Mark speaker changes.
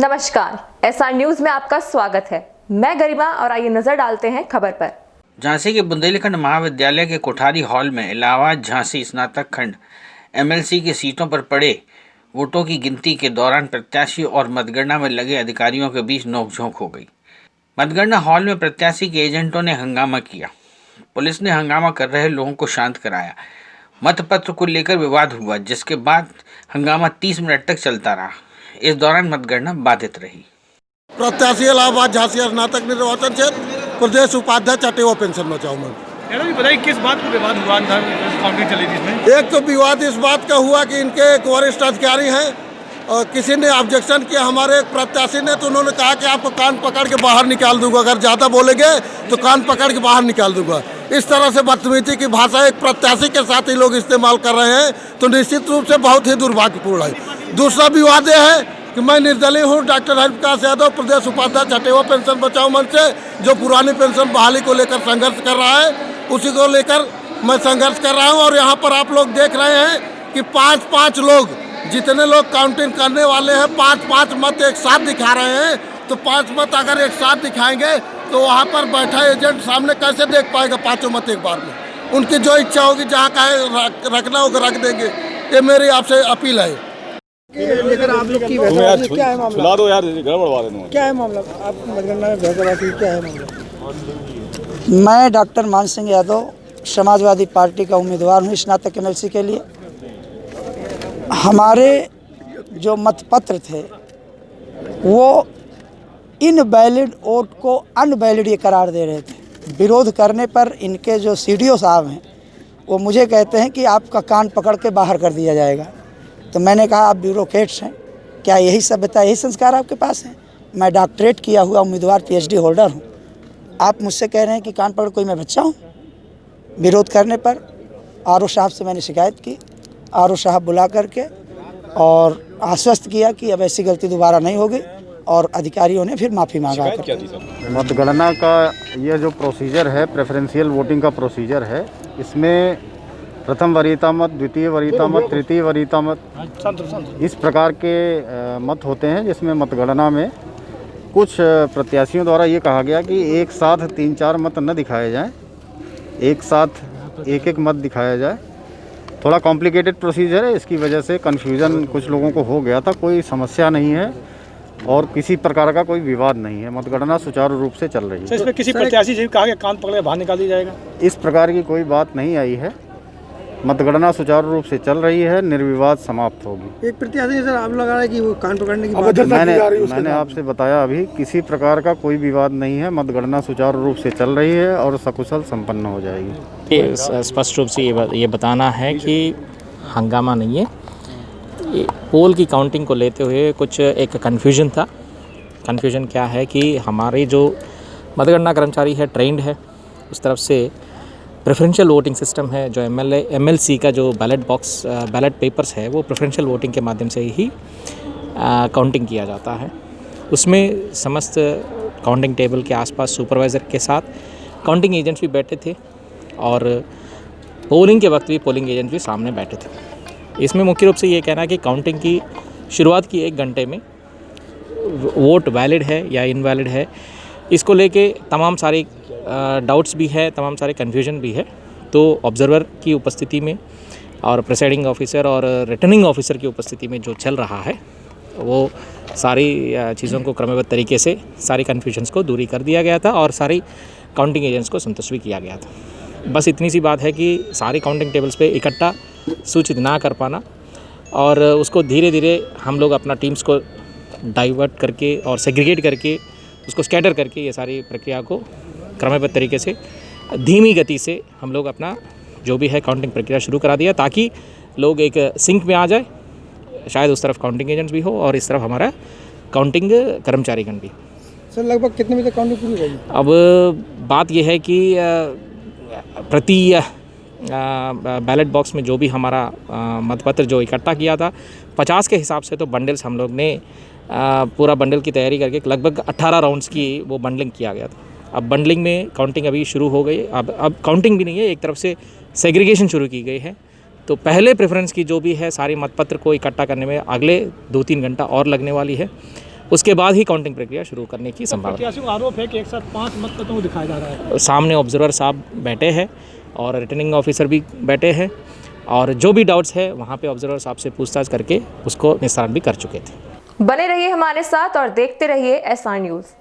Speaker 1: नमस्कार, SR news में आपका स्वागत है। मैं गरिमा और आइए नजर डालते हैं खबर पर।
Speaker 2: झांसी के बुंदेलखंड महाविद्यालय के कोठारी हॉल में इलाहाबाद झांसी स्नातक खंड एमएलसी की सीटों पर पड़े वोटों की गिनती के दौरान प्रत्याशी और मतगणना में लगे अधिकारियों के बीच नोकझोंक हो गई। मतगणना हॉल में प्रत्याशी के एजेंटों ने हंगामा किया। पुलिस ने हंगामा कर रहे लोगों को शांत कराया। मतपत्र को लेकर विवाद हुआ, जिसके बाद हंगामा 30 मिनट तक चलता रहा। इस दौरान मतगणना बाधित रही।
Speaker 3: प्रत्याशी इलाहाबाद झांसी स्नातक निर्वाचन क्षेत्र प्रदेश उपाध्यक्ष अटेवा पेंशन बचाओ मन।
Speaker 4: मैडम बताइए किस बात को विवाद हुआ था, काउंटिंग चली थी इसमें?
Speaker 3: एक तो विवाद इस बात का हुआ कि इनके एक वरिष्ठ अधिकारी हैं और किसी ने ऑब्जेक्शन किया हमारे एक प्रत्याशी ने, तो उन्होंने कहा कि आपको कान पकड़ के बाहर निकाल दूंगा, अगर ज़्यादा बोलेंगे तो कान पकड़ के बाहर निकाल दूंगा। इस तरह से बदतमीजी की भाषा एक प्रत्याशी के साथ ही लोग इस्तेमाल कर रहे हैं, तो निश्चित रूप से बहुत ही दुर्भाग्यपूर्ण है। दूसरा विवाद यह है कि मैं निर्दलीय हूँ, डॉक्टर हरिप्रकाश यादव, प्रदेश उपाध्यक्ष अटेवा पेंशन बचाओ मंच से, जो पुरानी पेंशन बहाली को लेकर संघर्ष कर रहा है, उसी को लेकर मैं संघर्ष कर रहा हूँ। और यहाँ पर आप लोग देख रहे हैं कि पाँच लोग, जितने लोग काउंटिंग करने वाले हैं, पाँच मत एक साथ दिखा रहे हैं। तो 5 मत अगर एक साथ दिखाएंगे तो वहाँ पर बैठा एजेंट सामने कैसे देख पाएगा 5 मत एक बार में? उनकी जो इच्छा होगी, जहाँ कहे रखना होगा रख देंगे। ये मेरी आपसे अपील है।
Speaker 5: लेकर आप लोग की बहसबाजी क्या है मामला?
Speaker 6: सुना दो यार, गड़बड़वा देना।
Speaker 5: क्या है मामला? आप मतगणना में बहसबाजी क्या है मामला?
Speaker 7: मैं डॉक्टर मान सिंह यादव समाजवादी पार्टी का उम्मीदवार हूँ स्नातक एमएलसी के लिए। हमारे जो मतपत्र थे वो इनवैलिड वोट को अनवैलिड ये करार दे रहे थे। विरोध करने पर इनके जो सीडीओ साहब हैं वो मुझे कहते हैं कि आपका कान पकड़ के बाहर कर दिया जाएगा। तो मैंने कहा आप ब्यूरोक्रेट्स हैं, क्या यही सभ्यता यही संस्कार आपके पास है? मैं डॉक्टरेट किया हुआ उम्मीदवार पीएचडी होल्डर हूँ। आप मुझसे कह रहे हैं कि कान पकड़ कोई मैं बच्चा हूँ? विरोध करने पर आरओ साहब से मैंने शिकायत की। आरओ साहब बुला करके और आश्वस्त किया कि अब ऐसी गलती दोबारा नहीं होगी, और अधिकारियों ने फिर माफ़ी मांगा।
Speaker 6: मतगणना का यह जो प्रोसीजर है, प्रेफरेंशियल वोटिंग का प्रोसीजर है, इसमें प्रथम वरीयता मत, द्वितीय वरीयता मत, तृतीय वरीयता मत, इस प्रकार के मत होते हैं, जिसमें मतगणना में कुछ प्रत्याशियों द्वारा ये कहा गया कि एक साथ 3-4 मत न दिखाए जाएं, एक साथ एक मत दिखाया जाए। थोड़ा कॉम्प्लिकेटेड प्रोसीजर है, इसकी वजह से कन्फ्यूज़न कुछ लोगों को हो गया था। कोई समस्या नहीं है और किसी प्रकार का कोई विवाद नहीं है। मतगणना सुचारू रूप से चल रही है।
Speaker 4: इसमें किसी प्रत्याशी से कहा गया कान पकड़ के बाहर निकाल दिया जाएगा?
Speaker 6: इस प्रकार की कोई बात नहीं आई है। मतगणना सुचारू रूप से चल रही है, निर्विवाद समाप्त होगी।
Speaker 5: एक प्रत्याशी सर आप लगा रहे कि वो कान पकड़ने की बात
Speaker 6: मैंने आपसे बताया अभी, किसी प्रकार का कोई विवाद नहीं है। मतगणना सुचारू रूप से चल रही है और सकुशल संपन्न हो जाएगी।
Speaker 8: स्पष्ट रूप से ये बताना है कि हंगामा नहीं है। पोल की काउंटिंग को लेते हुए कुछ एक कन्फ्यूजन था। कन्फ्यूजन क्या है कि हमारे जो मतगणना कर्मचारी है, ट्रेंड है, उस तरफ से प्रेफरेंशियल वोटिंग सिस्टम है। जो एमएलसी का जो बैलेट बॉक्स बैलेट पेपर्स है, वो प्रेफरेंशियल वोटिंग के माध्यम से ही काउंटिंग किया जाता है। उसमें समस्त काउंटिंग टेबल के आसपास सुपरवाइज़र के साथ काउंटिंग एजेंट्स भी बैठे थे और पोलिंग के वक्त भी पोलिंग एजेंट्स भी सामने बैठे थे। इसमें मुख्य रूप से ये कहना है कि काउंटिंग की शुरुआत की 1 घंटे में वोट वैलिड है या इनवैलिड है, इसको लेके तमाम सारी डाउट्स भी है, तमाम सारे कन्फ्यूजन भी है। तो ऑब्जर्वर की उपस्थिति में और प्रिसाइडिंग ऑफिसर और रिटर्निंग ऑफिसर की उपस्थिति में जो चल रहा है, वो सारी चीज़ों को क्रमबद्ध तरीके से सारी कन्फ्यूजन्स को दूरी कर दिया गया था और सारी काउंटिंग एजेंट्स को संतुष्ट भी किया गया था। बस इतनी सी बात है कि सारी काउंटिंग टेबल्स पे इकट्ठा सूचित ना कर पाना और उसको धीरे धीरे हम लोग अपना टीम्स को डाइवर्ट करके और सेग्रीगेट करके उसको स्कैटर करके ये सारी प्रक्रिया को क्रमबद्ध तरीके से धीमी गति से हम लोग अपना जो भी है काउंटिंग प्रक्रिया शुरू करा दिया, ताकि लोग एक सिंक में आ जाए। शायद उस तरफ काउंटिंग एजेंट्स भी हो और इस तरफ हमारा काउंटिंग कर्मचारीगण भी।
Speaker 5: सर लगभग कितने बजे तक काउंटिंग पूरी होगी?
Speaker 8: अब बात यह है कि प्रति बैलेट बॉक्स में जो भी हमारा मतपत्र जो इकट्ठा किया था 50 के हिसाब से, तो बंडल्स हम लोग ने पूरा बंडल की तैयारी करके लगभग 18 राउंड्स की वो बंडलिंग किया गया था। अब बंडलिंग में काउंटिंग अभी शुरू हो गई। अब काउंटिंग भी नहीं है, एक तरफ से सेग्रीगेशन शुरू की गई है। तो पहले प्रेफरेंस की जो भी है सारी मतपत्र को इकट्ठा करने में अगले 2-3 घंटा और लगने वाली है। उसके बाद ही काउंटिंग प्रक्रिया शुरू करने की संभावना
Speaker 5: प्रत्याशियों का आरोप है कि एक साथ 5 मतपत्रों को दिखाया जा रहा है।
Speaker 8: है। सामने ऑब्जर्वर साहब बैठे हैं और रिटर्निंग ऑफिसर भी बैठे हैं और जो भी डाउट्स है वहाँ पे ऑब्जर्वर साहब से पूछताछ करके उसको निस्तारण भी कर चुके थे।
Speaker 1: बने रहिए हमारे साथ और देखते रहिए SR न्यूज़।